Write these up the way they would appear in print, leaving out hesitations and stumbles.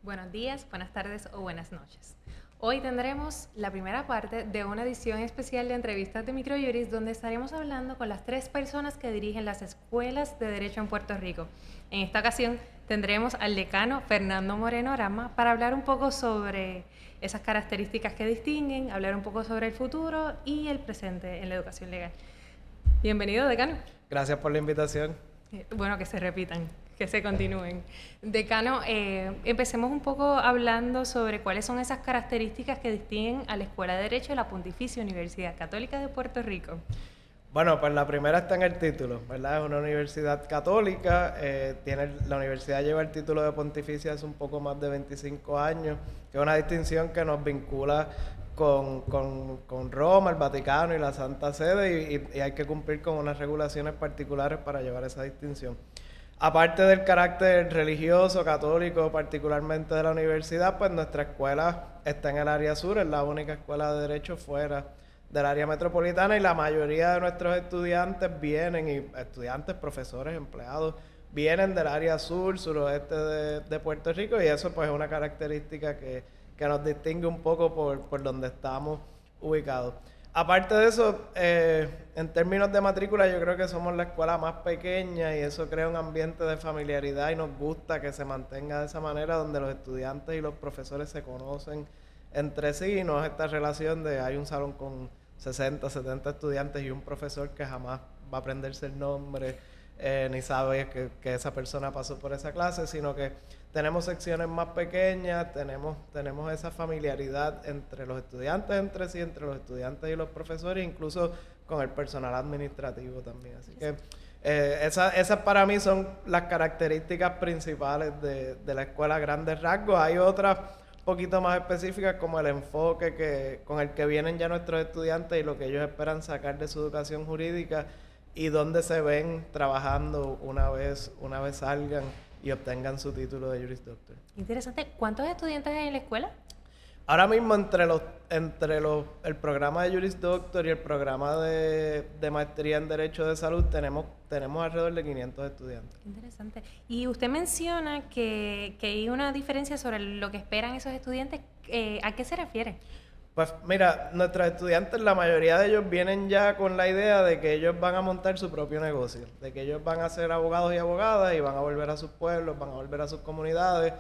Buenos días, buenas tardes o buenas noches. Hoy tendremos la primera parte de una edición especial de entrevistas de Microjuris, donde estaremos hablando con las 3 personas que dirigen las escuelas de Derecho en Puerto Rico. En esta ocasión tendremos al decano Fernando Moreno Rama para hablar un poco sobre esas características que distinguen, hablar un poco sobre el futuro y el presente en la educación legal. Bienvenido, decano. Gracias por la invitación. Bueno, que se repitan, que se continúen. Decano, empecemos un poco hablando sobre cuáles son esas características que distinguen a la Escuela de Derecho de la Pontificia Universidad Católica de Puerto Rico. Bueno, pues la primera está en el título, ¿verdad? Es una universidad católica, la universidad lleva el título de pontificia hace un poco más de 25 años, que es una distinción que nos vincula con Roma, el Vaticano y la Santa Sede, y hay que cumplir con unas regulaciones particulares para llevar esa distinción. Aparte del carácter religioso, católico, particularmente de la universidad, pues nuestra escuela está en el área sur, es la única escuela de derecho fuera del área metropolitana, y la mayoría de nuestros estudiantes profesores, empleados, vienen del área sur, suroeste de Puerto Rico, y eso pues es una característica que nos distingue un poco por donde estamos ubicados. Aparte de eso, en términos de matrícula, yo creo que somos la escuela más pequeña y eso crea un ambiente de familiaridad y nos gusta que se mantenga de esa manera, donde los estudiantes y los profesores se conocen entre sí, y no es esta relación de hay un salón con 60, 70 estudiantes y un profesor que jamás va a aprenderse el nombre, ni sabe que esa persona pasó por esa clase, sino que tenemos secciones más pequeñas, tenemos esa familiaridad entre los estudiantes entre sí, entre los estudiantes y los profesores, incluso con el personal administrativo también. Así que esas para mí son las características principales de la escuela a grandes rasgos. Hay otras un poquito más específicas, como el enfoque con el que vienen ya nuestros estudiantes y lo que ellos esperan sacar de su educación jurídica y dónde se ven trabajando una vez salgan y obtengan su título de Juris Doctor. Interesante. ¿Cuántos estudiantes hay en la escuela? Ahora mismo entre el programa de Juris Doctor y el programa de maestría en Derecho de Salud tenemos alrededor de 500 estudiantes. Interesante. Y usted menciona que hay una diferencia sobre lo que esperan esos estudiantes. ¿A qué se refiere? Pues mira, nuestros estudiantes, la mayoría de ellos vienen ya con la idea de que ellos van a montar su propio negocio, de que ellos van a ser abogados y abogadas y van a volver a sus pueblos, van a volver a sus comunidades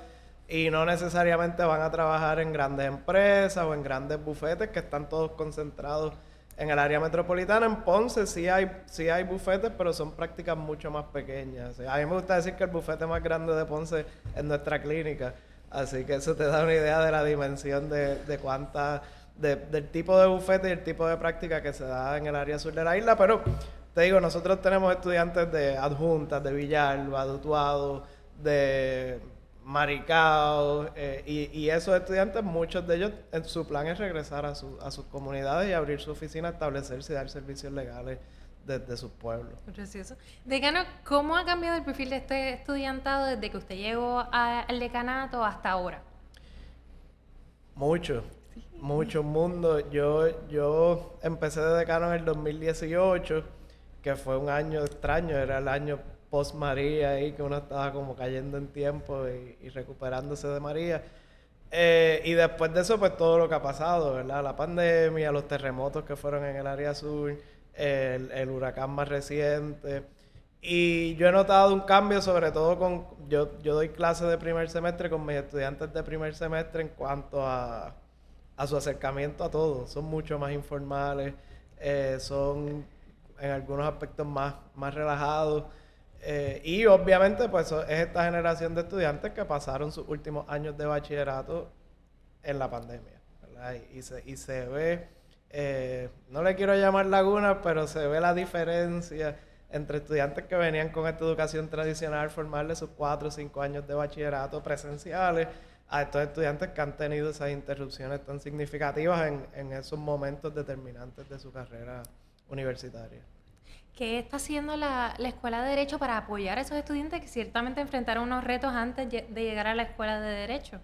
y no necesariamente van a trabajar en grandes empresas o en grandes bufetes que están todos concentrados en el área metropolitana. En Ponce sí hay bufetes, pero son prácticas mucho más pequeñas. A mí me gusta decir que el bufete más grande de Ponce es nuestra clínica, así que eso te da una idea de la dimensión del tipo de bufete y el tipo de práctica que se da en el área sur de la isla. Pero te digo, nosotros tenemos estudiantes de Adjuntas, de Villalba, de Utuado, de Maricao, y esos estudiantes, muchos de ellos, su plan es regresar a sus comunidades y abrir su oficina, establecerse y dar servicios legales desde sus pueblos. Precioso. Decano, ¿cómo ha cambiado el perfil de este estudiantado desde que usted llegó al decanato hasta ahora? Mucho mundo. Yo empecé de decano en el 2018, que fue un año extraño, era el año post María ahí, que uno estaba como cayendo en tiempo y recuperándose de María. Y después de eso, pues todo lo que ha pasado, ¿verdad? La pandemia, los terremotos que fueron en el área sur, el huracán más reciente. Y yo he notado un cambio, sobre todo yo doy clases de primer semestre con mis estudiantes de primer semestre en cuanto a su acercamiento a todo. Son mucho más informales, son en algunos aspectos más relajados. Y obviamente pues es esta generación de estudiantes que pasaron sus últimos años de bachillerato en la pandemia, ¿verdad? Y se ve, no le quiero llamar laguna, pero se ve la diferencia entre estudiantes que venían con esta educación tradicional formal de sus 4 o 5 años de bachillerato presenciales, a estos estudiantes que han tenido esas interrupciones tan significativas en esos momentos determinantes de su carrera universitaria. ¿Qué está haciendo la Escuela de Derecho para apoyar a esos estudiantes que ciertamente enfrentaron unos retos antes de llegar a la Escuela de Derecho?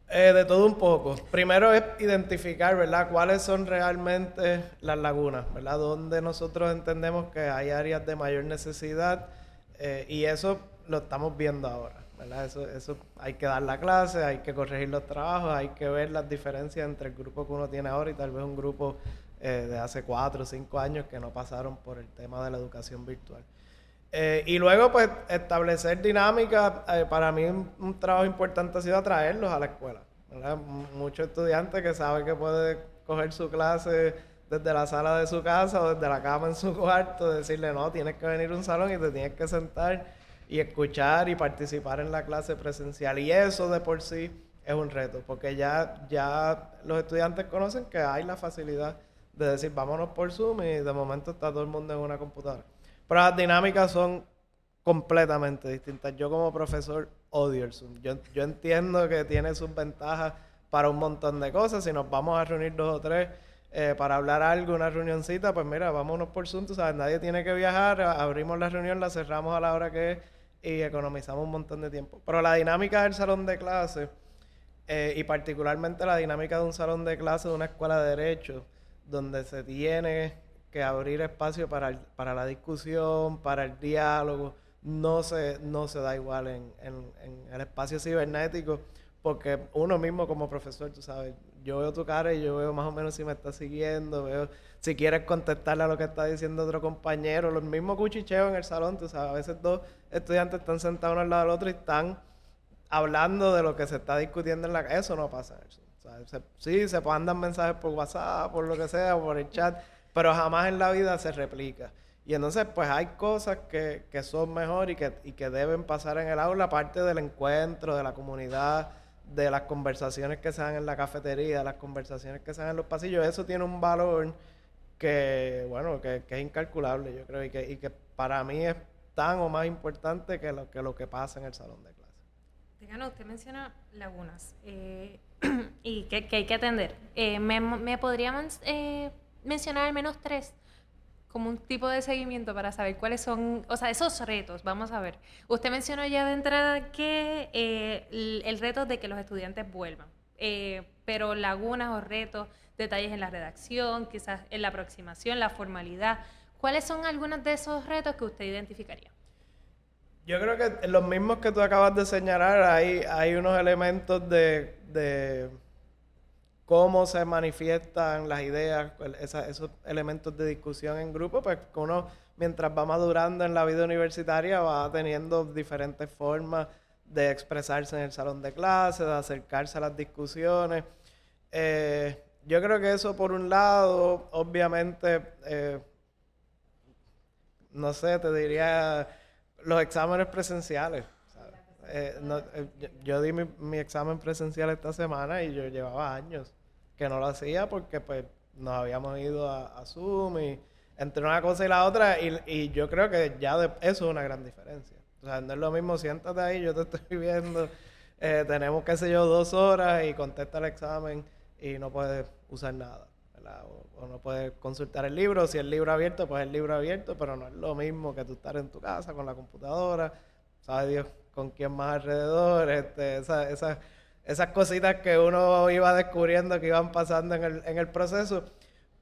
De todo un poco. Primero es identificar, ¿verdad?, cuáles son realmente las lagunas, ¿verdad?, donde nosotros entendemos que hay áreas de mayor necesidad, y eso lo estamos viendo ahora, ¿verdad? Eso hay que dar la clase, hay que corregir los trabajos, hay que ver las diferencias entre el grupo que uno tiene ahora y tal vez un grupo de hace 4 o 5 años que no pasaron por el tema de la educación virtual. Y luego, pues, establecer dinámicas. Para mí un trabajo importante ha sido atraerlos a la escuela, ¿verdad? Muchos estudiantes que saben que puede coger su clase desde la sala de su casa o desde la cama en su cuarto, decirle, no, tienes que venir a un salón y te tienes que sentar y escuchar y participar en la clase presencial. Y eso de por sí es un reto, porque ya los estudiantes conocen que hay la facilidad de decir, vámonos por Zoom y de momento está todo el mundo en una computadora. Pero las dinámicas son completamente distintas. Yo como profesor odio el Zoom. Yo entiendo que tiene sus ventajas para un montón de cosas. Si nos vamos a reunir 2 o 3 para hablar algo, una reunioncita, pues mira, vámonos por Zoom, tú sabes, nadie tiene que viajar, abrimos la reunión, la cerramos a la hora que es y economizamos un montón de tiempo. Pero la dinámica del salón de clase, y particularmente la dinámica de un salón de clase de una escuela de derecho, donde se tiene que abrir espacio para la discusión, para el diálogo, no se da igual en el espacio cibernético, porque uno mismo como profesor, tú sabes, yo veo tu cara y yo veo más o menos si me estás siguiendo, veo si quieres contestarle a lo que está diciendo otro compañero, los mismos cuchicheos en el salón, tú sabes, a veces 2 estudiantes están sentados uno al lado del otro y están hablando de lo que se está discutiendo en la... Eso no pasa en el Zoom. O sea, sí, se mandan mensajes por WhatsApp, por lo que sea, por el chat, pero jamás en la vida se replica. Y entonces, pues hay cosas que son mejor y que deben pasar en el aula, aparte del encuentro, de la comunidad, de las conversaciones que se dan en la cafetería, de las conversaciones que se dan en los pasillos. Eso tiene un valor que, bueno, que es incalculable, yo creo, y que para mí es tan o más importante que lo que pasa en el salón de clase. Decano, usted menciona lagunas y que hay que atender. ¿Me podrían mencionar al menos 3 como un tipo de seguimiento para saber cuáles son, o sea, esos retos? Vamos a ver. Usted mencionó ya de entrada que el reto de que los estudiantes vuelvan, pero lagunas o retos, detalles en la redacción, quizás en la aproximación, la formalidad. ¿Cuáles son algunos de esos retos que usted identificaría? Yo creo que los mismos que tú acabas de señalar, hay unos elementos de cómo se manifiestan las ideas, esos elementos de discusión en grupo, pues que uno, mientras va madurando en la vida universitaria, va teniendo diferentes formas de expresarse en el salón de clase, de acercarse a las discusiones. Yo creo que eso por un lado, obviamente, no sé, te diría los exámenes presenciales. Yo di mi examen presencial esta semana y yo llevaba años que no lo hacía porque pues nos habíamos ido a Zoom y entre una cosa y la otra y yo creo que ya eso es una gran diferencia. O sea, no es lo mismo, siéntate ahí, yo te estoy viendo, tenemos, qué sé yo, 2 horas y contesta el examen y no puedes usar nada, ¿verdad? O no puedes consultar el libro, si el libro abierto, pues el libro abierto, pero no es lo mismo que tú estar en tu casa con la computadora, sabe Dios con quién más alrededor, esas cositas que uno iba descubriendo que iban pasando en el proceso,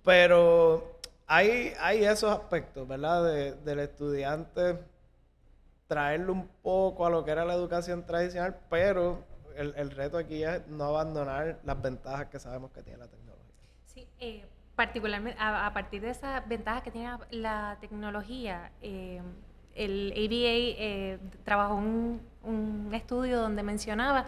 pero hay esos aspectos, ¿verdad? Del estudiante traerlo un poco a lo que era la educación tradicional, pero el reto aquí es no abandonar las ventajas que sabemos que tiene la tecnología. Sí, particularmente a partir de esas ventajas que tiene la tecnología, el ABA trabajó un estudio donde mencionaba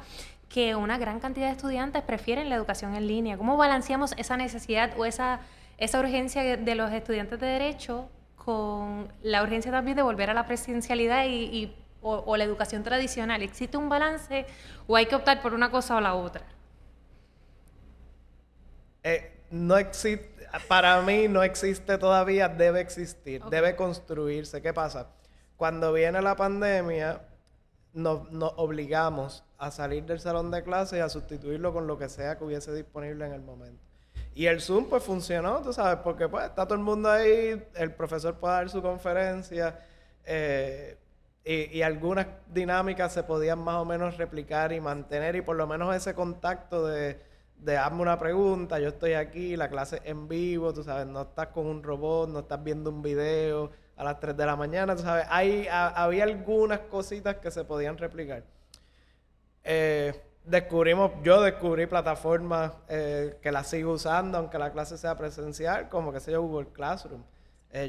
que una gran cantidad de estudiantes prefieren la educación en línea. ¿Cómo balanceamos esa necesidad o esa urgencia de los estudiantes de Derecho con la urgencia también de volver a la presencialidad o la educación tradicional? ¿Existe un balance o hay que optar por una cosa o la otra? No existe, para mí no existe todavía, debe existir, Okay. Debe construirse. ¿Qué pasa? Cuando viene la pandemia, nos obligamos a salir del salón de clase y a sustituirlo con lo que sea que hubiese disponible en el momento. Y el Zoom pues funcionó, tú sabes, porque pues está todo el mundo ahí, el profesor puede dar su conferencia, y algunas dinámicas se podían más o menos replicar y mantener, y por lo menos ese contacto de hazme una pregunta, yo estoy aquí, la clase en vivo, tú sabes, no estás con un robot, no estás viendo un video a las 3 de la mañana, tú sabes, había algunas cositas que se podían replicar. Yo descubrí plataformas que las sigo usando, aunque la clase sea presencial, como que sé yo, Google Classroom.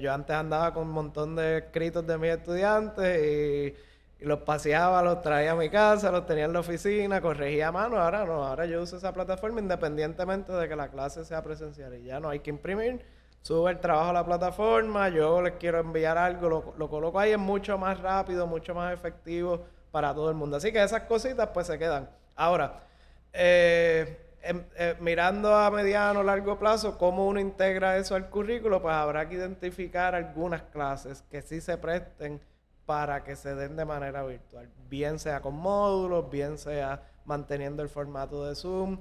Yo antes andaba con un montón de escritos de mis estudiantes y los paseaba, los traía a mi casa, los tenía en la oficina, corregía a mano. Ahora no, ahora yo uso esa plataforma independientemente de que la clase sea presencial. Y ya no hay que imprimir, subo el trabajo a la plataforma, yo les quiero enviar algo, lo coloco ahí, es mucho más rápido, mucho más efectivo para todo el mundo. Así que esas cositas pues se quedan. Ahora, mirando a mediano o largo plazo, cómo uno integra eso al currículo, pues habrá que identificar algunas clases que sí se presten para que se den de manera virtual. Bien sea con módulos, bien sea manteniendo el formato de Zoom.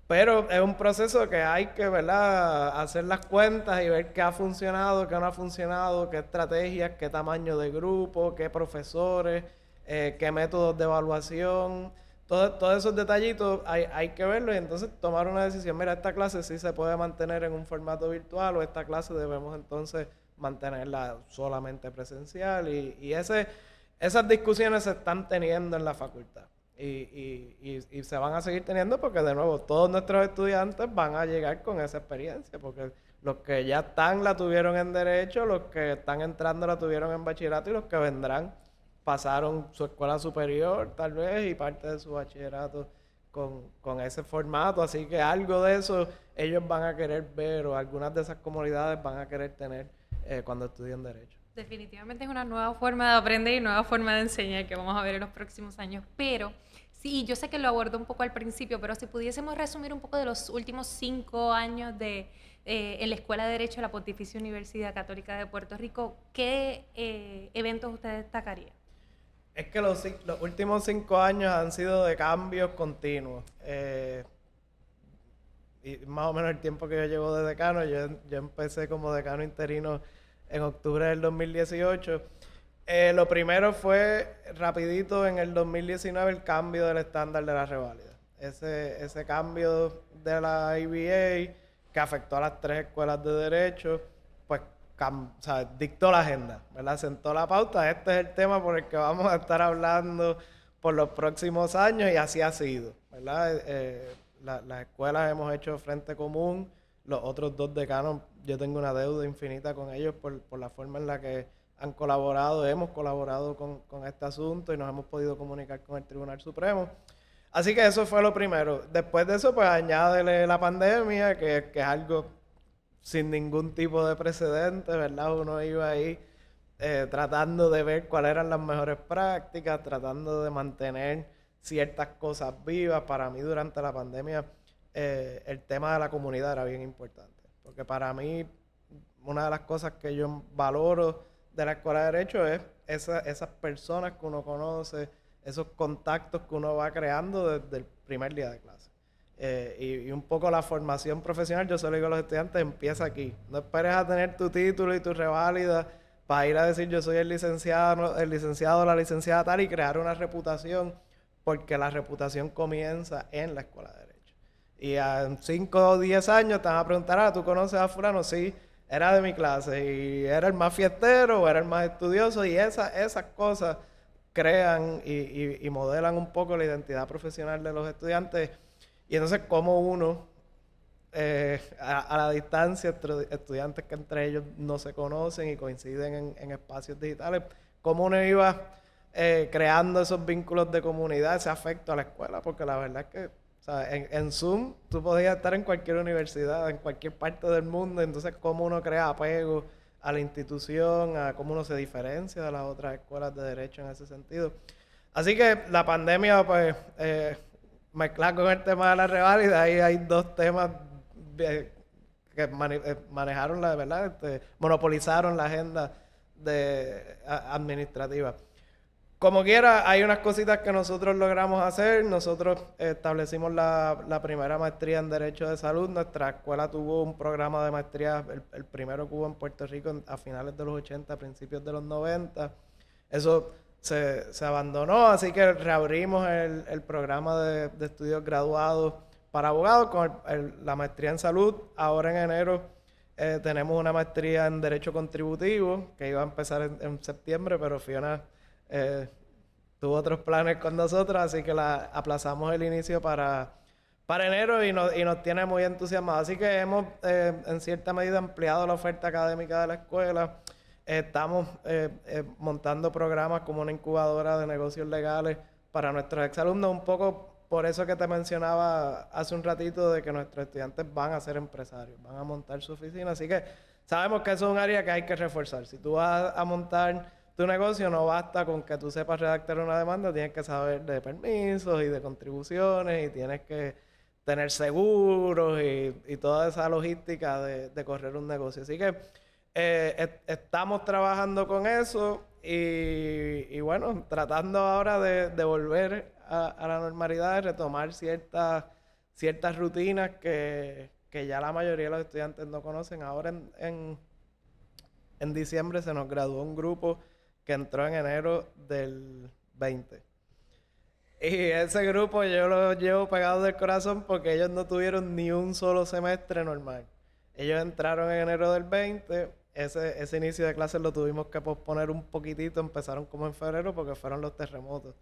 Pero es un proceso que hay que, ¿verdad?, hacer las cuentas y ver qué ha funcionado, qué no ha funcionado, qué estrategias, qué tamaño de grupo, qué profesores, qué métodos de evaluación. Todos esos detallitos hay que verlos y entonces tomar una decisión. Mira, esta clase sí se puede mantener en un formato virtual o esta clase debemos entonces mantenerla solamente presencial. Esas discusiones se están teniendo en la facultad. Y se van a seguir teniendo porque, de nuevo, todos nuestros estudiantes van a llegar con esa experiencia, porque los que ya están la tuvieron en Derecho, los que están entrando la tuvieron en Bachillerato y los que vendrán pasaron su escuela superior, tal vez, y parte de su bachillerato con ese formato. Así que algo de eso ellos van a querer ver o algunas de esas comunidades van a querer tener cuando estudien Derecho. Definitivamente es una nueva forma de aprender y nueva forma de enseñar que vamos a ver en los próximos años. Pero sí, yo sé que lo abordé un poco al principio, pero si pudiésemos resumir un poco de los últimos 5 años en la Escuela de Derecho de la Pontificia Universidad Católica de Puerto Rico, ¿qué eventos usted destacaría? Es que los últimos 5 años han sido de cambios continuos. Y más o menos el tiempo que yo llevo de decano, yo empecé como decano interino en octubre del 2018. Lo primero fue rapidito en el 2019 el cambio del estándar de la reválida. Ese cambio de la ABA que afectó a las 3 escuelas de Derecho, pues dictó la agenda, ¿verdad? Sentó la pauta. Este es el tema por el que vamos a estar hablando por los próximos años y así ha sido, ¿verdad? Las escuelas hemos hecho frente común. Los otros 2 decanos, yo tengo una deuda infinita con ellos por la forma en la que han colaborado, hemos colaborado con este asunto y nos hemos podido comunicar con el Tribunal Supremo. Así que eso fue lo primero. Después de eso, pues añádele la pandemia, que es algo sin ningún tipo de precedente, ¿verdad? Uno iba ahí tratando de ver cuáles eran las mejores prácticas, tratando de mantener ciertas cosas vivas. Para mí, durante la pandemia, el tema de la comunidad era bien importante. Porque para mí, una de las cosas que yo valoro de la Escuela de Derecho es esas personas que uno conoce, esos contactos que uno va creando desde el primer día de clase. Y un poco la formación profesional, yo se lo digo a los estudiantes, empieza aquí. No esperes a tener tu título y tu reválida para ir a decir yo soy el licenciado, la licenciada tal, y crear una reputación, porque la reputación comienza en la Escuela de Derecho. Y a 5 o 10 años te van a preguntar, ¿tú conoces a fulano? Sí, era de mi clase y era el más fiestero o era el más estudioso, y esas cosas crean y modelan un poco la identidad profesional de los estudiantes. Y entonces, como uno, a la distancia, estudiantes que entre ellos no se conocen y coinciden en espacios digitales, cómo uno iba creando esos vínculos de comunidad, ese afecto a la escuela, porque la verdad es que, o sea, en Zoom tú podías estar en cualquier universidad, en cualquier parte del mundo, entonces cómo uno crea apego a la institución, a cómo uno se diferencia de las otras escuelas de derecho en ese sentido. Así que la pandemia, pues, mezclar con el tema de la reválida, ahí hay 2 temas que manejaron la verdad, monopolizaron la agenda administrativa. Como quiera, hay unas cositas que nosotros logramos hacer. Nosotros establecimos la primera maestría en Derecho de Salud. Nuestra escuela tuvo un programa de maestría, el primero que hubo en Puerto Rico a finales de los 80, a principios de los 90. Eso se abandonó, así que reabrimos el programa de estudios graduados para abogados con la maestría en salud. Ahora en enero tenemos una maestría en Derecho Contributivo que iba a empezar en septiembre, pero Fiona tuvo otros planes con nosotros, así que aplazamos el inicio para enero y nos tiene muy entusiasmados. Así que hemos, en cierta medida, ampliado la oferta académica de la escuela. Estamos montando programas como una incubadora de negocios legales para nuestros exalumnos, un poco por eso que te mencionaba hace un ratito de que nuestros estudiantes van a ser empresarios, van a montar su oficina. Así que sabemos que eso es un área que hay que reforzar. Si tú vas a montar tu negocio, no basta con que tú sepas redactar una demanda, tienes que saber de permisos y de contribuciones y tienes que tener seguros y toda esa logística de correr un negocio. Así que estamos trabajando con eso y bueno, tratando ahora de volver a la normalidad, de retomar ciertas rutinas que ya la mayoría de los estudiantes no conocen. Ahora en diciembre se nos graduó un grupo que entró en enero del 20. Y ese grupo yo lo llevo pegado del corazón porque ellos no tuvieron ni un solo semestre normal. Ellos entraron en enero del 20. Ese inicio de clases lo tuvimos que posponer un poquitito. Empezaron como en febrero porque fueron los terremotos.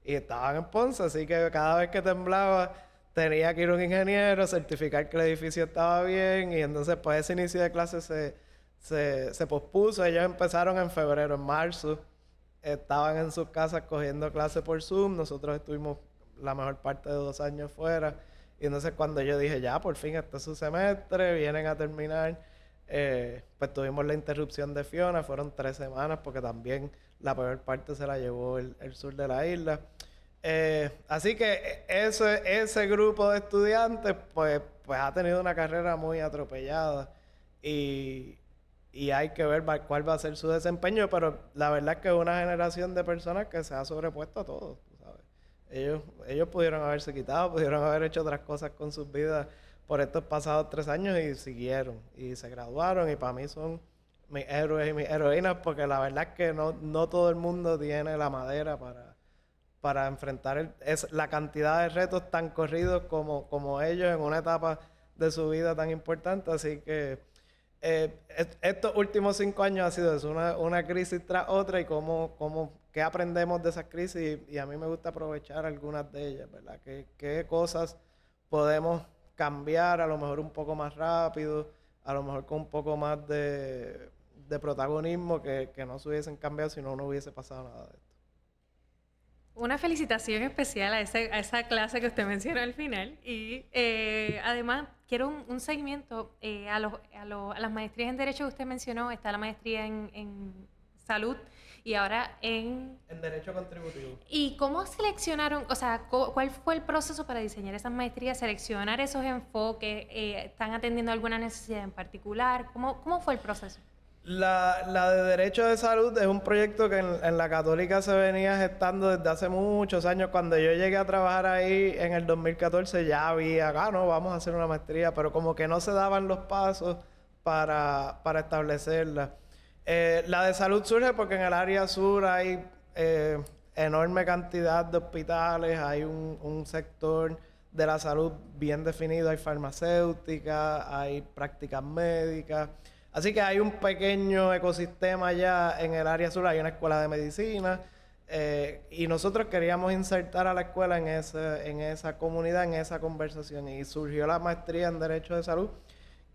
Y estaban en Ponce, así que cada vez que temblaba tenía que ir un ingeniero, certificar que el edificio estaba bien. Y entonces pues ese inicio de clases se pospuso. Ellos empezaron en febrero, en marzo. Estaban en sus casas cogiendo clases por Zoom. Nosotros estuvimos la mejor parte de 2 años fuera. Y entonces cuando yo dije, ya, por fin, este es su semestre, vienen a terminar, pues tuvimos la interrupción de Fiona. Fueron 3 semanas porque también la peor parte se la llevó el sur de la isla. Así que ese grupo de estudiantes pues ha tenido una carrera muy atropellada y hay que ver cuál va a ser su desempeño, pero la verdad es que es una generación de personas que se ha sobrepuesto a todo, tú sabes. Ellos pudieron haberse quitado, pudieron haber hecho otras cosas con sus vidas por estos pasados 3 años y siguieron, y se graduaron, y para mí son mis héroes y mis heroínas, porque la verdad es que no todo el mundo tiene la madera para enfrentar la cantidad de retos tan corridos como ellos en una etapa de su vida tan importante. Así que estos últimos 5 años ha sido eso, una crisis tras otra, y qué aprendemos de esas crisis, y a mí me gusta aprovechar algunas de ellas, ¿verdad? ¿Qué cosas podemos cambiar a lo mejor un poco más rápido, a lo mejor con un poco más de protagonismo que no se hubiesen cambiado si no hubiese pasado nada de esto? Una felicitación especial a esa clase que usted mencionó al final. Y además, quiero un seguimiento a las maestrías en Derecho que usted mencionó. Está la maestría en Salud y ahora en Derecho Contributivo. ¿Y cómo seleccionaron, o sea, cuál fue el proceso para diseñar esas maestrías, seleccionar esos enfoques? ¿Están atendiendo alguna necesidad en particular? ¿Cómo fue el proceso? La de Derecho de Salud es un proyecto que en la Católica se venía gestando desde hace muchos años. Cuando yo llegué a trabajar ahí en el 2014 ya había, no, vamos a hacer una maestría, pero como que no se daban los pasos para establecerla. La de Salud surge porque en el área sur hay enorme cantidad de hospitales, hay un sector de la salud bien definido, hay farmacéuticas, hay prácticas médicas. Así que hay un pequeño ecosistema ya en el área sur, hay una escuela de medicina, y nosotros queríamos insertar a la escuela en esa comunidad, en esa conversación, y surgió la maestría en Derecho de Salud,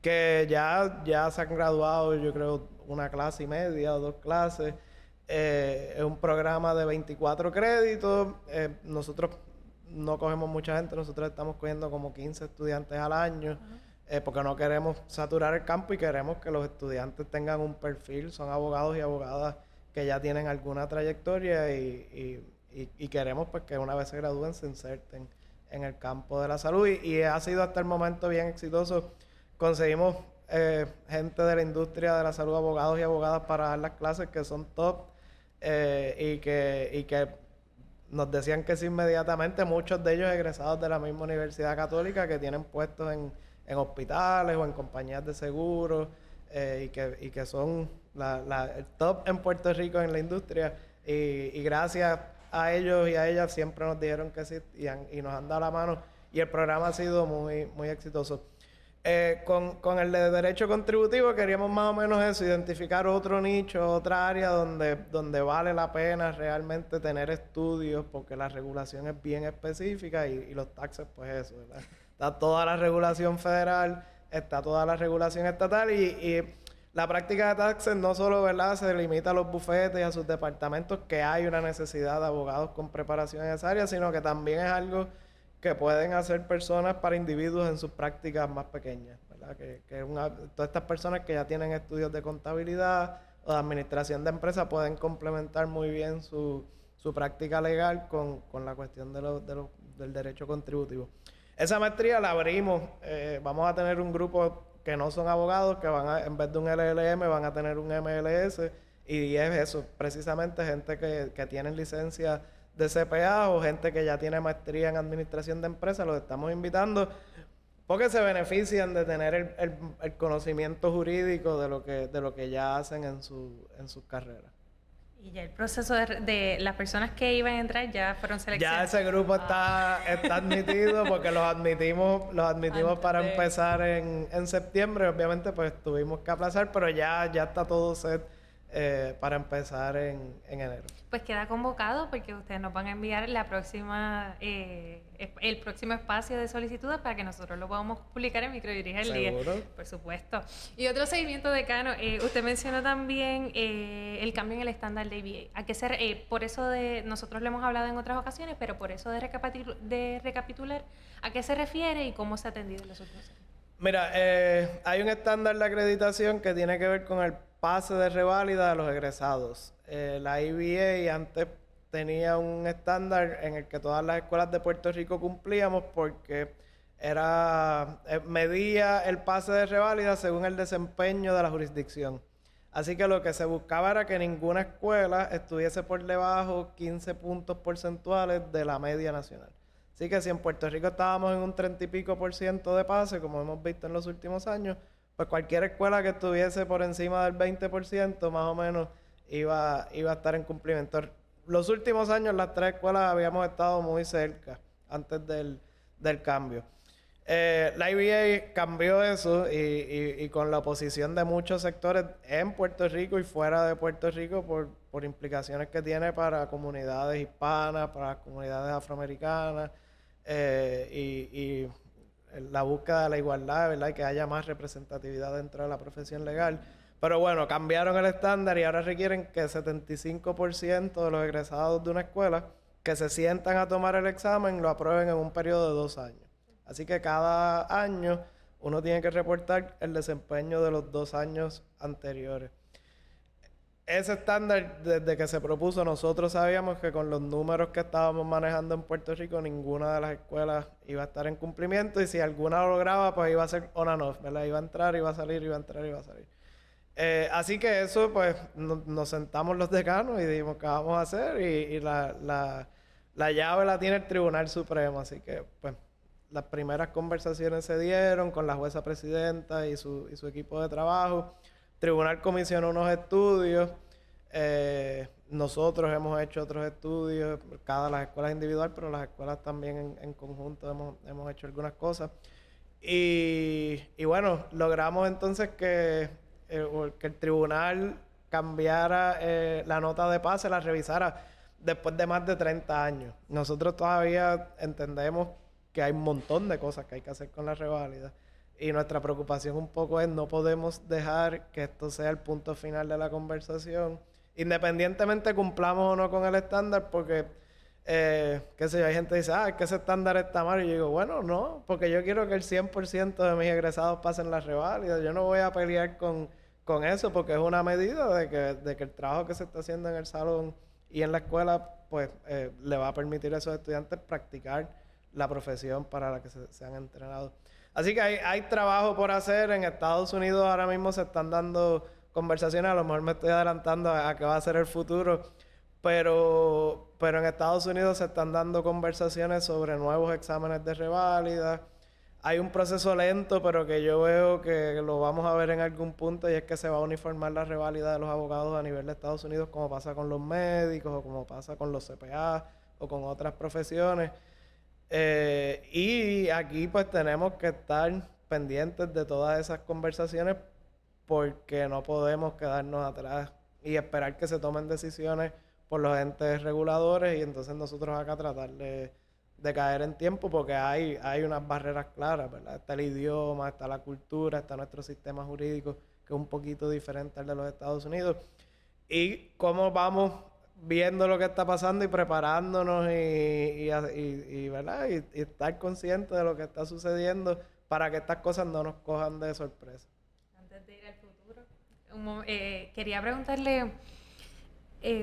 que ya se han graduado, yo creo, 1 clase y media o 2 clases. Es un programa de 24 créditos. Nosotros no cogemos mucha gente, nosotros estamos cogiendo como 15 estudiantes al año. Porque no queremos saturar el campo y queremos que los estudiantes tengan un perfil, son abogados y abogadas que ya tienen alguna trayectoria y queremos pues que una vez se gradúen se inserten en el campo de la salud y ha sido hasta el momento bien exitoso. Conseguimos gente de la industria de la salud, abogados y abogadas para dar las clases que son top y que nos decían que sí inmediatamente, muchos de ellos egresados de la misma Universidad Católica que tienen puestos en hospitales o en compañías de seguros y que son el top en Puerto Rico en la industria y gracias a ellos y a ellas siempre nos dijeron que sí y nos han dado la mano y el programa ha sido muy, muy exitoso. Con el de derecho contributivo queríamos más o menos eso, identificar otro nicho, otra área donde vale la pena realmente tener estudios, porque la regulación es bien específica y los taxes, pues eso, ¿verdad? Está toda la regulación federal, está toda la regulación estatal y la práctica de taxes no solo, ¿verdad?, se limita a los bufetes y a sus departamentos, que hay una necesidad de abogados con preparación en esa área, sino que también es algo que pueden hacer personas para individuos en sus prácticas más pequeñas, ¿verdad? Todas estas personas que ya tienen estudios de contabilidad o de administración de empresas pueden complementar muy bien su práctica legal con la cuestión del derecho contributivo. Esa maestría la abrimos, vamos a tener un grupo que no son abogados, que en vez de un LLM van a tener un MLS, y es eso, precisamente gente que tienen licencia de CPA o gente que ya tiene maestría en administración de empresas, los estamos invitando porque se benefician de tener el conocimiento jurídico de lo que ya hacen en sus carreras. Y ya el proceso de las personas que iban a entrar ya fueron seleccionadas. Ya ese grupo está admitido porque los admitimos para empezar en septiembre. Obviamente pues tuvimos que aplazar, pero ya está todo set para empezar en enero. Pues queda convocado porque ustedes nos van a enviar el próximo espacio de solicitudes para que nosotros lo podamos publicar en Microjuris al Día. ¿Seguro? Por supuesto. Y otro seguimiento, decano, usted mencionó también el cambio en el estándar de ABA. Por eso nosotros lo hemos hablado en otras ocasiones, pero por eso de recapitular, ¿a qué se refiere y cómo se ha atendido en los últimos años? Mira, hay un estándar de acreditación que tiene que ver con el pase de reválida de los egresados. La ABA antes tenía un estándar en el que todas las escuelas de Puerto Rico cumplíamos porque medía el pase de reválida según el desempeño de la jurisdicción. Así que lo que se buscaba era que ninguna escuela estuviese por debajo 15 puntos porcentuales de la media nacional. Así que si en Puerto Rico estábamos en un 30 y pico % de pase, como hemos visto en los últimos años, pues cualquier escuela que estuviese por encima del 20% más o menos iba a estar en cumplimiento. Los últimos años las tres escuelas habíamos estado muy cerca antes del cambio. La IBA cambió eso y con la oposición de muchos sectores en Puerto Rico y fuera de Puerto Rico por implicaciones que tiene para comunidades hispanas, para comunidades afroamericanas y la búsqueda de la igualdad, ¿verdad? Y que haya más representatividad dentro de la profesión legal. Pero bueno, cambiaron el estándar y ahora requieren que 75% de los egresados de una escuela que se sientan a tomar el examen lo aprueben en un periodo de 2 años. Así que cada año uno tiene que reportar el desempeño de los 2 años anteriores. Ese estándar, desde que se propuso, nosotros sabíamos que con los números que estábamos manejando en Puerto Rico, ninguna de las escuelas iba a estar en cumplimiento y si alguna lo lograba, pues iba a ser on and off, ¿verdad? Iba a entrar, iba a salir, iba a entrar, iba a salir. Así que eso, pues, nos sentamos los decanos y dijimos, ¿qué vamos a hacer? Y la llave la tiene el Tribunal Supremo, así que, pues, las primeras conversaciones se dieron con la jueza presidenta y su equipo de trabajo. El tribunal comisionó unos estudios. Nosotros hemos hecho otros estudios, las escuelas individual, pero las escuelas también en conjunto hemos hecho algunas cosas. Y bueno, logramos entonces que el tribunal cambiara la nota de pase, la revisara después de más de 30 años. Nosotros todavía entendemos que hay un montón de cosas que hay que hacer con la reválida. Y nuestra preocupación un poco es no podemos dejar que esto sea el punto final de la conversación, independientemente cumplamos o no con el estándar, porque, qué sé yo, hay gente que dice, es que ese estándar está mal. Y yo digo, bueno, no, porque yo quiero que el 100% de mis egresados pasen la reválida. Yo no voy a pelear con eso, porque es una medida de que el trabajo que se está haciendo en el salón y en la escuela, pues, le va a permitir a esos estudiantes practicar la profesión para la que se han entrenado. Así que hay trabajo por hacer. En Estados Unidos ahora mismo se están dando conversaciones, a lo mejor me estoy adelantando a qué va a ser el futuro, pero en Estados Unidos se están dando conversaciones sobre nuevos exámenes de reválida. Hay un proceso lento, pero que yo veo que lo vamos a ver en algún punto, y es que se va a uniformar la reválida de los abogados a nivel de Estados Unidos, como pasa con los médicos o como pasa con los CPA o con otras profesiones. Y aquí pues tenemos que estar pendientes de todas esas conversaciones porque no podemos quedarnos atrás y esperar que se tomen decisiones por los entes reguladores y entonces nosotros acá tratar de caer en tiempo porque hay unas barreras claras, ¿verdad? Está el idioma, está la cultura, está nuestro sistema jurídico que es un poquito diferente al de los Estados Unidos. Y cómo vamos viendo lo que está pasando y preparándonos ¿verdad? Y estar conscientes de lo que está sucediendo para que estas cosas no nos cojan de sorpresa. Antes de ir al futuro, quería preguntarle,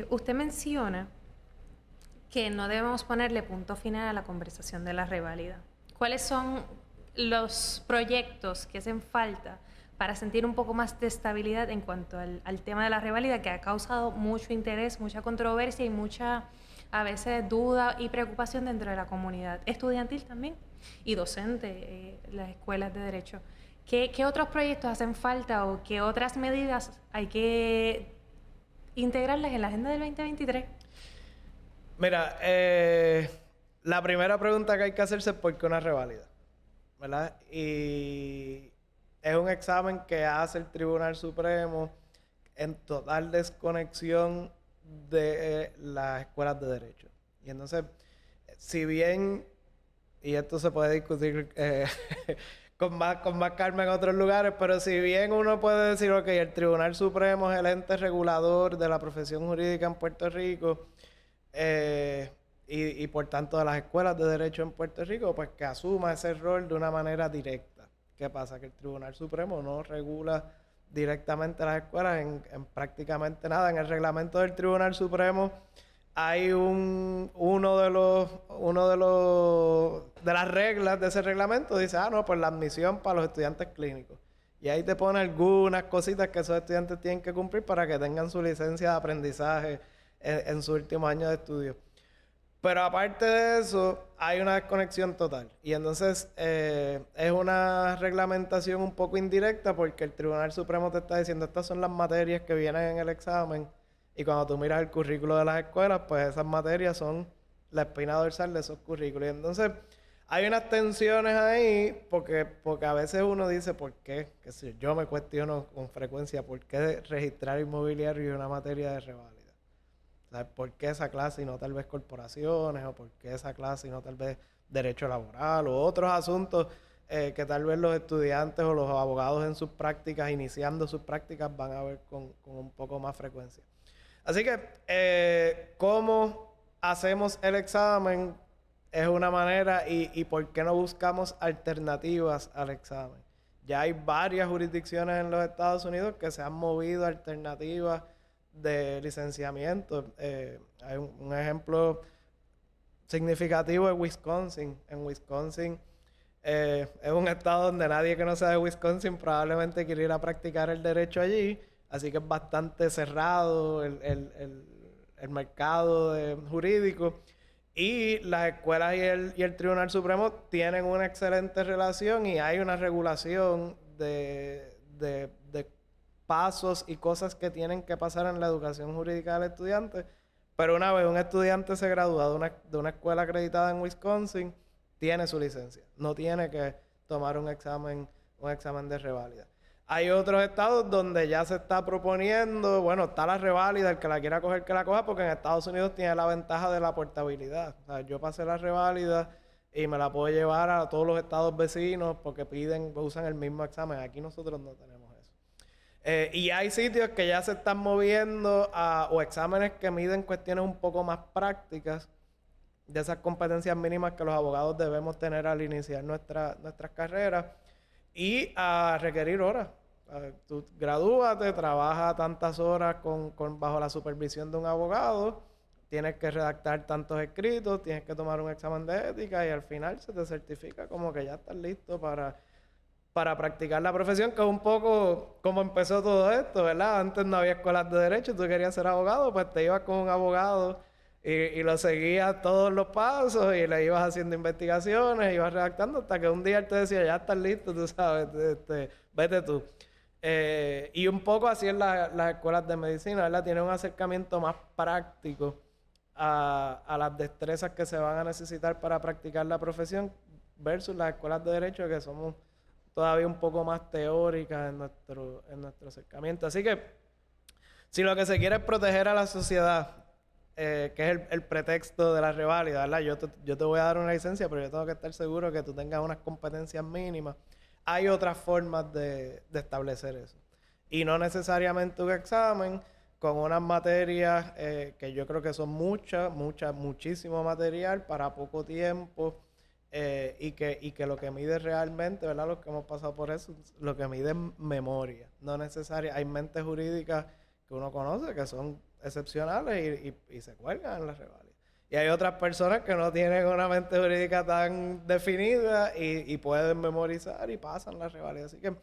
usted menciona que no debemos ponerle punto final a la conversación de la reválida. ¿Cuáles son los proyectos que hacen falta para sentir un poco más de estabilidad en cuanto al tema de la reválida, que ha causado mucho interés, mucha controversia y mucha, a veces, duda y preocupación dentro de la comunidad estudiantil también y docente, las escuelas de derecho? ¿Qué otros proyectos hacen falta o qué otras medidas hay que integrarlas en la agenda del 2023? Mira, la primera pregunta que hay que hacerse es ¿por qué una reválida? ¿Verdad? Y es un examen que hace el Tribunal Supremo en total desconexión de las escuelas de derecho. Y entonces, si bien, y esto se puede discutir con más calma en otros lugares, pero si bien uno puede decir, ok, el Tribunal Supremo es el ente regulador de la profesión jurídica en Puerto Rico, y por tanto de las escuelas de derecho en Puerto Rico, pues que asuma ese rol de una manera directa. ¿Qué pasa? Que el Tribunal Supremo no regula directamente las escuelas en prácticamente nada. En el reglamento del Tribunal Supremo hay uno de las reglas de ese reglamento dice, no, pues la admisión para los estudiantes clínicos. Y ahí te pone algunas cositas que esos estudiantes tienen que cumplir para que tengan su licencia de aprendizaje en su último año de estudio. Pero aparte de eso, hay una desconexión total. Y entonces es una reglamentación un poco indirecta porque el Tribunal Supremo te está diciendo estas son las materias que vienen en el examen y cuando tú miras el currículo de las escuelas, pues esas materias son la espina dorsal de esos currículos. Y entonces hay unas tensiones ahí porque a veces uno dice, ¿por qué? Que si yo me cuestiono con frecuencia, ¿por qué registrar inmobiliario es una materia de reválida? ¿Sabes? ¿Por qué esa clase y no tal vez corporaciones? ¿O por qué esa clase y no tal vez derecho laboral? O otros asuntos que tal vez los estudiantes o los abogados en sus prácticas, iniciando sus prácticas, van a ver con un poco más frecuencia. Así que, ¿cómo hacemos el examen? Es una manera y ¿por qué no buscamos alternativas al examen? Ya hay varias jurisdicciones en los Estados Unidos que se han movido a alternativas de licenciamiento. Hay un ejemplo significativo de Wisconsin. En Wisconsin es un estado donde nadie que no sea de Wisconsin probablemente quiere ir a practicar el derecho allí, así que es bastante cerrado el mercado jurídico. Y las escuelas y el Tribunal Supremo tienen una excelente relación y hay una regulación de pasos y cosas que tienen que pasar en la educación jurídica del estudiante. Pero una vez un estudiante se gradúa de una escuela acreditada en Wisconsin, tiene su licencia. No tiene que tomar un examen de reválida. Hay otros estados donde ya se está proponiendo, bueno, está la reválida, el que la quiera coger que la coja, porque en Estados Unidos tiene la ventaja de la portabilidad. O sea, yo pasé la reválida y me la puedo llevar a todos los estados vecinos porque usan el mismo examen. Aquí nosotros no tenemos eso. Y hay sitios que ya se están moviendo o exámenes que miden cuestiones un poco más prácticas de esas competencias mínimas que los abogados debemos tener al iniciar nuestras carreras y a requerir horas. Tú gradúate, trabajas tantas horas bajo la supervisión de un abogado, tienes que redactar tantos escritos, tienes que tomar un examen de ética y al final se te certifica como que ya estás listo para practicar la profesión, que es un poco como empezó todo esto, ¿verdad? Antes no había escuelas de derecho, tú querías ser abogado, pues te ibas con un abogado y lo seguías todos los pasos y le ibas haciendo investigaciones, ibas redactando hasta que un día él te decía, ya estás listo, tú sabes, vete tú. Y un poco así en las escuelas de medicina, ¿verdad? Tienen un acercamiento más práctico a las destrezas que se van a necesitar para practicar la profesión versus las escuelas de derecho que somos todavía un poco más teóricas en nuestro acercamiento. Así que, si lo que se quiere es proteger a la sociedad, que es el pretexto de la reválida, ¿verdad? Yo te voy a dar una licencia, pero yo tengo que estar seguro que tú tengas unas competencias mínimas. Hay otras formas de establecer eso. Y no necesariamente un examen con unas materias que yo creo que son muchísimo material para poco tiempo, y que lo que mide realmente, ¿verdad? Los que hemos pasado por eso, lo que mide es memoria. No necesaria. Hay mentes jurídicas que uno conoce que son excepcionales y se cuelgan en las reválidas. Y hay otras personas que no tienen una mente jurídica tan definida y pueden memorizar y pasan las reválidas. Así que,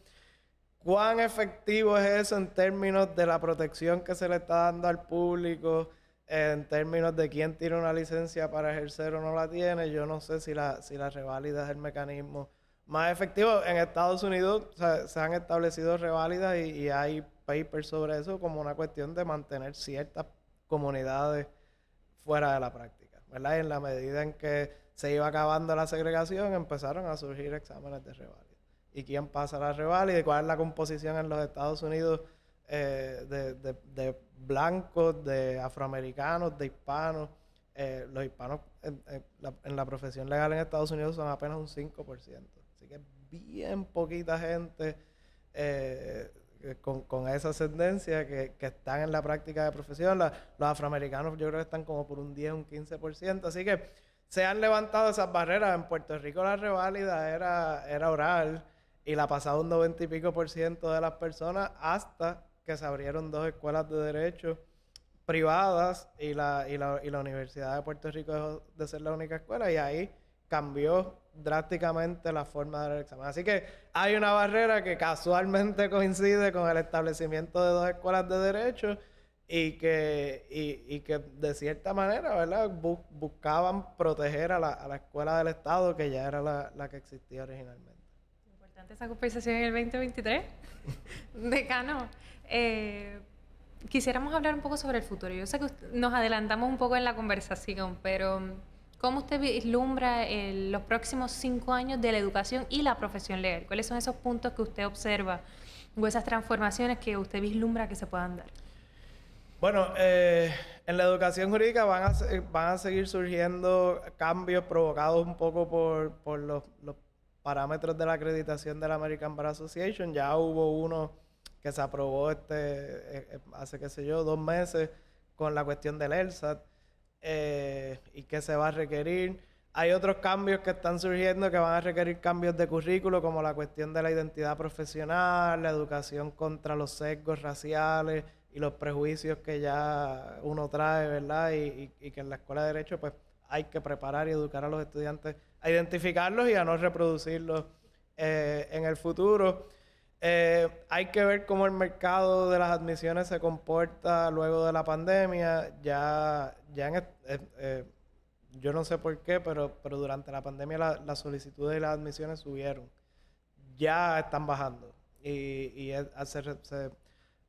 ¿cuán efectivo es eso en términos de la protección que se le está dando al público? En términos de quién tiene una licencia para ejercer o no la tiene, yo no sé si la reválida es el mecanismo más efectivo. En Estados Unidos se han establecido reválidas y hay papers sobre eso como una cuestión de mantener ciertas comunidades fuera de la práctica, ¿verdad? Y en la medida en que se iba acabando la segregación, empezaron a surgir exámenes de reválida. ¿Y quién pasa la reválida? ¿Y cuál es la composición en los Estados Unidos de blancos, de afroamericanos, de hispanos? Los hispanos en la profesión legal en Estados Unidos son apenas un 5%. Así que es bien poquita gente con esa ascendencia que están en la práctica de profesión. Los afroamericanos yo creo que están como por un 10, un 15%. Así que se han levantado esas barreras. En Puerto Rico la reválida era oral y la pasaba un 90 y pico % de las personas hasta que se abrieron 2 escuelas de derecho privadas y la Universidad de Puerto Rico dejó de ser la única escuela, y ahí cambió drásticamente la forma de dar el examen. Así que hay una barrera que casualmente coincide con el establecimiento de 2 escuelas de derecho y que de cierta manera, ¿verdad? Buscaban proteger a la escuela del Estado, que ya era la que existía originalmente. Importante esa conversación en el 2023. Decano, quisiéramos hablar un poco sobre el futuro. Yo sé que nos adelantamos un poco en la conversación, pero ¿cómo usted vislumbra los próximos 5 años de la educación y la profesión legal? ¿Cuáles son esos puntos que usted observa o esas transformaciones que usted vislumbra que se puedan dar? Bueno, en la educación jurídica van a seguir surgiendo cambios provocados un poco por los parámetros de la acreditación de la American Bar Association. Ya hubo uno que se aprobó hace, qué sé yo, 2 meses con la cuestión del LSAT, y que se va a requerir. Hay otros cambios que están surgiendo que van a requerir cambios de currículo, como la cuestión de la identidad profesional, la educación contra los sesgos raciales y los prejuicios que ya uno trae, ¿verdad? Y que en la escuela de Derecho pues hay que preparar y educar a los estudiantes a identificarlos y a no reproducirlos en el futuro. Hay que ver cómo el mercado de las admisiones se comporta luego de la pandemia. Yo no sé por qué, pero durante la pandemia las solicitudes y las admisiones subieron. Ya están bajando.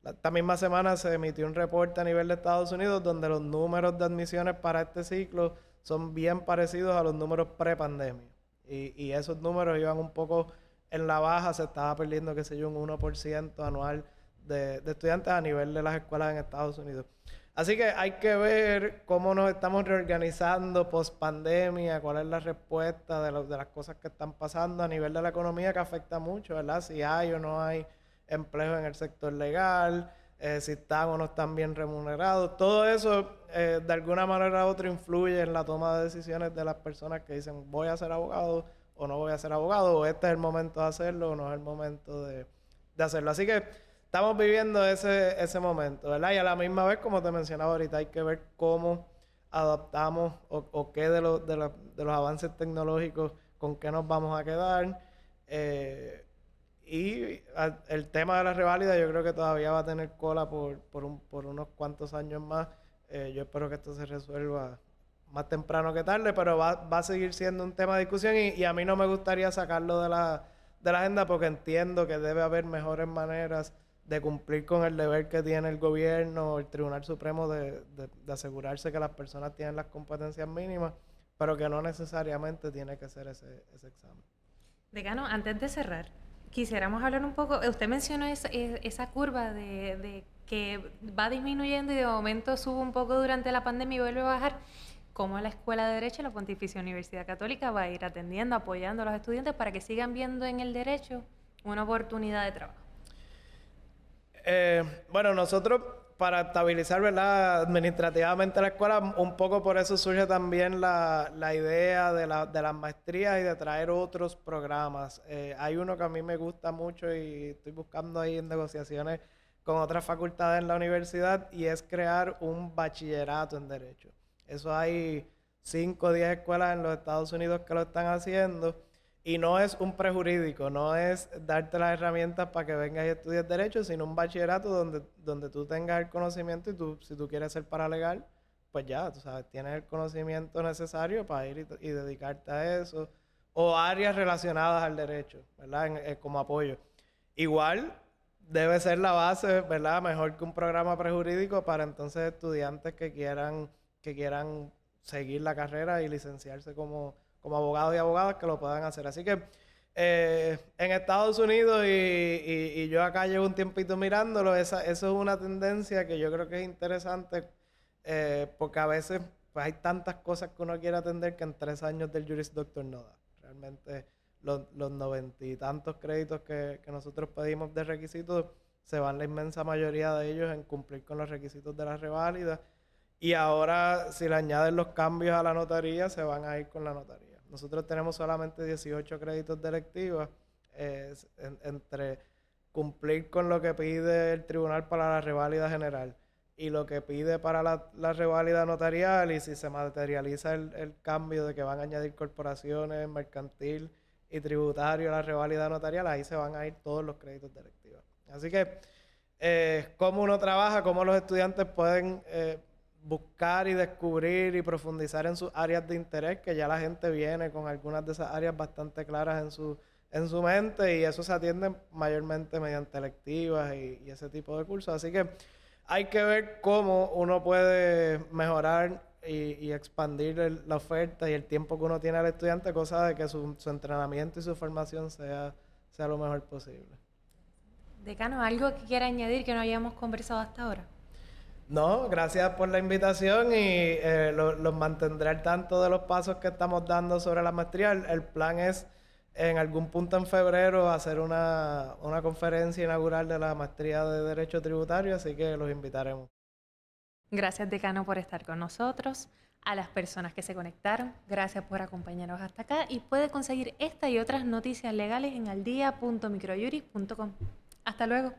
Esta misma semana se emitió un reporte a nivel de Estados Unidos donde los números de admisiones para este ciclo son bien parecidos a los números pre-pandemia. Y esos números iban un poco en la baja, se estaba perdiendo, qué sé yo, un 1% anual de estudiantes a nivel de las escuelas en Estados Unidos. Así que hay que ver cómo nos estamos reorganizando post-pandemia, cuál es la respuesta de las cosas que están pasando a nivel de la economía, que afecta mucho, ¿verdad? Si hay o no hay empleo en el sector legal, si están o no están bien remunerados. Todo eso, de alguna manera u otra, influye en la toma de decisiones de las personas que dicen, voy a ser abogado o no voy a ser abogado, o este es el momento de hacerlo o no es el momento de hacerlo. Así que estamos viviendo ese momento, ¿verdad? Y a la misma vez, como te mencionaba ahorita, hay que ver cómo adaptamos o qué de los avances tecnológicos, con qué nos vamos a quedar. Y el tema de la reválida yo creo que todavía va a tener cola por unos cuantos años más. Yo espero que esto se resuelva más temprano que tarde, pero va a seguir siendo un tema de discusión y a mí no me gustaría sacarlo de la agenda, porque entiendo que debe haber mejores maneras de cumplir con el deber que tiene el gobierno o el Tribunal Supremo de asegurarse que las personas tienen las competencias mínimas, pero que no necesariamente tiene que ser ese examen. Decano, antes de cerrar, Quisiéramos hablar un poco, usted mencionó esa curva de que va disminuyendo y de momento sube un poco durante la pandemia y vuelve a bajar. ¿Cómo la Escuela de Derecho, la Pontificia Universidad Católica va a ir atendiendo, apoyando a los estudiantes para que sigan viendo en el derecho una oportunidad de trabajo? Bueno, nosotros para estabilizar, ¿verdad?, administrativamente la escuela, un poco por eso surge también la idea de las maestrías y de traer otros programas. Hay uno que a mí me gusta mucho y estoy buscando ahí en negociaciones con otras facultades en la universidad y es crear un bachillerato en Derecho. Eso hay 5 o 10 escuelas en los Estados Unidos que lo están haciendo. Y no es un prejurídico, no es darte las herramientas para que vengas y estudies Derecho, sino un bachillerato donde tú tengas el conocimiento y si tú quieres ser paralegal, pues ya, tú sabes, tienes el conocimiento necesario para ir y dedicarte a eso. O áreas relacionadas al derecho, ¿verdad? Como apoyo. Igual debe ser la base, ¿verdad? Mejor que un programa prejurídico para entonces estudiantes que quieran seguir la carrera y licenciarse como abogados y abogadas que lo puedan hacer. Así que en Estados Unidos y yo acá llevo un tiempito mirándolo, eso es una tendencia que yo creo que es interesante porque a veces pues, hay tantas cosas que uno quiere atender que en 3 años del Juris Doctor no da. Realmente los 90 y tantos créditos que nosotros pedimos de requisitos se van la inmensa mayoría de ellos en cumplir con los requisitos de la reválida. Y ahora, si le añaden los cambios a la notaría, se van a ir con la notaría. Nosotros tenemos solamente 18 créditos de electiva entre cumplir con lo que pide el tribunal para la reválida general y lo que pide para la reválida notarial, y si se materializa el cambio de que van a añadir corporaciones, mercantil y tributario a la reválida notarial, ahí se van a ir todos los créditos de electiva. Así que, cómo uno trabaja, cómo los estudiantes pueden buscar y descubrir y profundizar en sus áreas de interés, que ya la gente viene con algunas de esas áreas bastante claras en su mente, y eso se atiende mayormente mediante electivas y ese tipo de cursos. Así que hay que ver cómo uno puede mejorar y expandir la oferta y el tiempo que uno tiene al estudiante, cosa de que su entrenamiento y su formación sea lo mejor posible. Decano, ¿algo que quiera añadir que no hayamos conversado hasta ahora? No, gracias por la invitación y los mantendré al tanto de los pasos que estamos dando sobre la maestría. El plan es en algún punto en febrero hacer una conferencia inaugural de la maestría de Derecho Tributario, así que los invitaremos. Gracias, decano, por estar con nosotros. A las personas que se conectaron, gracias por acompañarnos hasta acá, y puede conseguir esta y otras noticias legales en aldia.microjuris.com. Hasta luego.